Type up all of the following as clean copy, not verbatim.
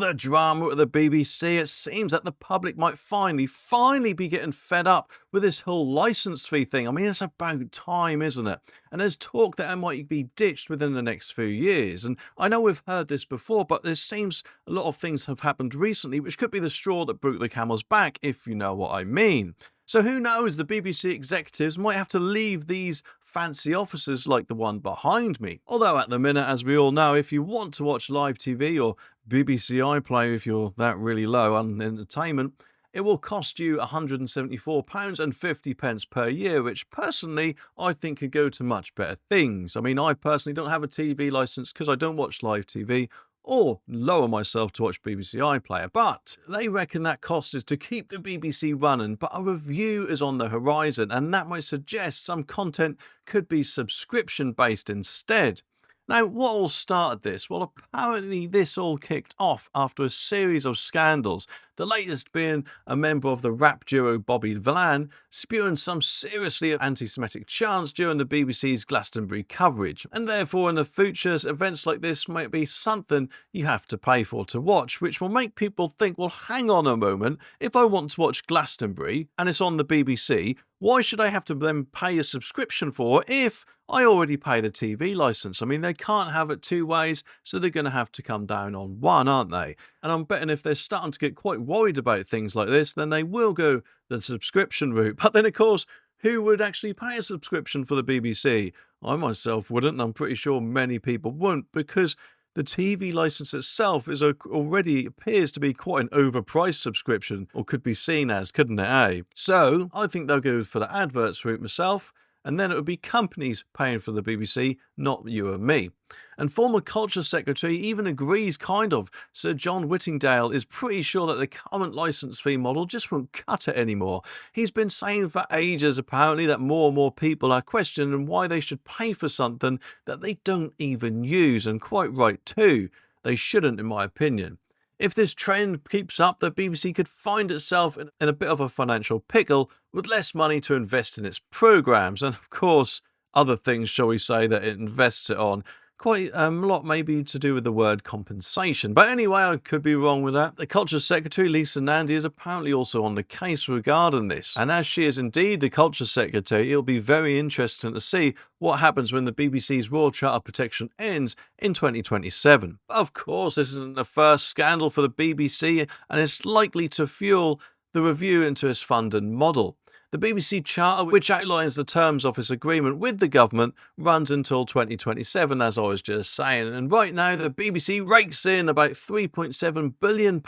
all the drama at the BBC, it seems that the public might finally be getting fed up with this whole licence fee thing. I mean, it's about time, isn't it? And there's talk that it might be ditched within the next few years. And I know we've heard this before, but there seems a lot of things have happened recently, which could be the straw that broke the camel's back, if you know what I mean. So who knows, the BBC executives might have to leave these fancy offices like the one behind me. Although at the minute, as we all know, if you want to watch live TV or BBC iPlayer, if you're that really low on entertainment, it will cost you £174.50 per year, which personally I think could go to much better things. I mean, I personally don't have a TV licence because I don't watch live TV or lower myself to watch BBC iPlayer, but they reckon that cost is to keep the BBC running, but a review is on the horizon, and that might suggest some content could be subscription based instead. Now, what all started this? Well, apparently this all kicked off after a series of scandals, the latest being a member of the rap duo Bobby Villan spewing some seriously anti-Semitic chants during the BBC's Glastonbury coverage. And therefore, in the future, events like this might be something you have to pay for to watch, which will make people think, well, hang on a moment, if I want to watch Glastonbury and it's on the BBC, why should I have to then pay a subscription for it if I already pay the TV licence? I mean, they can't have it two ways, so they're going to have to come down on one, aren't they? And I'm betting if they're starting to get quite worried about things like this, then they will go the subscription route. But then, of course, who would actually pay a subscription for the BBC? I myself wouldn't, and I'm pretty sure many people won't, because the TV licence itself already appears to be quite an overpriced subscription, or could be seen as, couldn't it, eh? So, I think they'll go for the adverts route myself, and then it would be companies paying for the BBC, not you and me. And former Culture Secretary even agrees, kind of. Sir John Whittingdale is pretty sure that the current licence fee model just won't cut it anymore. He's been saying for ages, apparently, that more and more people are questioning why they should pay for something that they don't even use, and quite right too. They shouldn't, in my opinion. If this trend keeps up, the BBC could find itself in a bit of a financial pickle with less money to invest in its programmes, and of course other things, shall we say, that it invests it on. Quite a lot maybe to do with the word compensation. But anyway, I could be wrong with that. The Culture Secretary, Lisa Nandy, is apparently also on the case regarding this. And as she is indeed the Culture Secretary, it'll be very interesting to see what happens when the BBC's Royal Charter protection ends in 2027. But of course, this isn't the first scandal for the BBC, and it's likely to fuel the review into its funding model. The BBC Charter, which outlines the terms of its agreement with the government, runs until 2027, as I was just saying. And right now, the BBC rakes in about £3.7 billion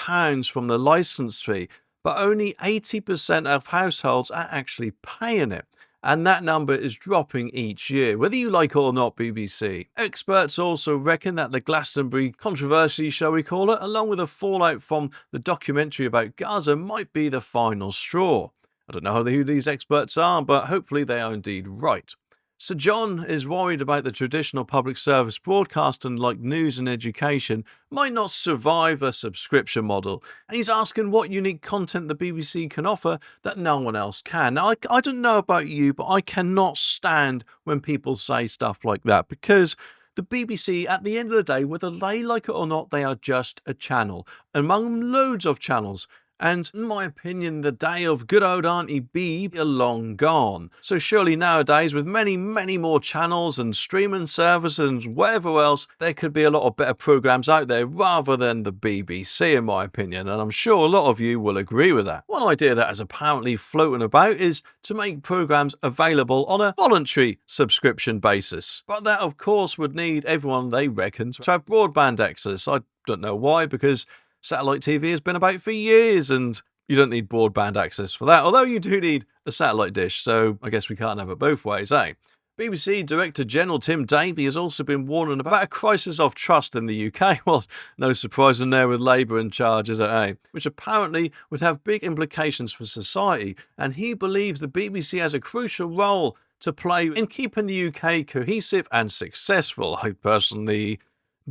from the licence fee, but only 80% of households are actually paying it. And that number is dropping each year, whether you like it or not, BBC. Experts also reckon that the Glastonbury controversy, shall we call it, along with the fallout from the documentary about Gaza, might be the final straw. I don't know who these experts are, but hopefully they are indeed right. Sir John is worried about the traditional public service broadcasting like news and education might not survive a subscription model, and he's asking what unique content the BBC can offer that no one else can. Now, I don't know about you, but I cannot stand when people say stuff like that, because the BBC, at the end of the day, whether they like it or not, they are just a channel among loads of channels. And in my opinion, the day of good old Auntie B are long gone. So surely nowadays, with many more channels and streaming services and whatever else, there could be a lot of better programmes out there rather than the BBC, in my opinion. And I'm sure a lot of you will agree with that. One idea that is apparently floating about is to make programmes available on a voluntary subscription basis. But that, of course, would need everyone, they reckon, to have broadband access. I don't know why, because satellite TV has been about for years, and you don't need broadband access for that, although you do need a satellite dish, so I guess we can't have it both ways, eh? BBC Director General Tim Davie has also been warning about a crisis of trust in the UK. Well, no surprise in there with Labour in charge, is it, eh? Which apparently would have big implications for society, and he believes the BBC has a crucial role to play in keeping the UK cohesive and successful. I personally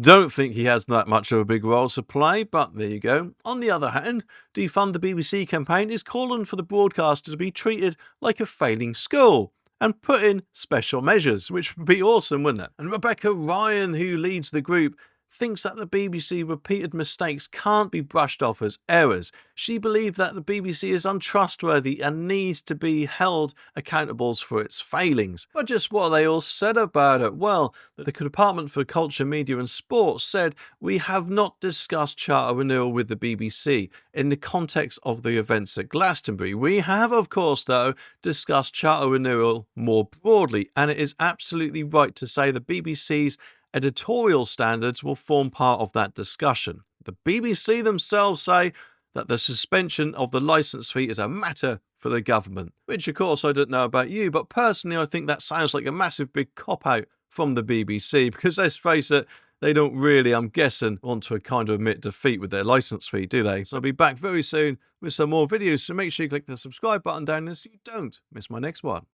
don't think he has that much of a big role to play, but there you go. On the other hand, Defund the BBC campaign is calling for the broadcaster to be treated like a failing school and put in special measures, which would be awesome, wouldn't it? And Rebecca Ryan, who leads the group thinks that the BBC repeated mistakes can't be brushed off as errors. She believed that the BBC is untrustworthy and needs to be held accountable for its failings. But just what they all said about it? Well, the Department for Culture, Media and Sport said, "We have not discussed charter renewal with the BBC in the context of the events at Glastonbury. We have, of course, though, discussed charter renewal more broadly, and it is absolutely right to say the BBC's editorial standards will form part of that discussion." The BBC themselves say that the suspension of the licence fee is a matter for the government, which of course I don't know about you, but personally I think that sounds like a massive big cop-out from the BBC, because let's face it, they don't really, I'm guessing, want to kind of admit defeat with their licence fee, do they? So I'll be back very soon with some more videos, so make sure you click the subscribe button down there so you don't miss my next one.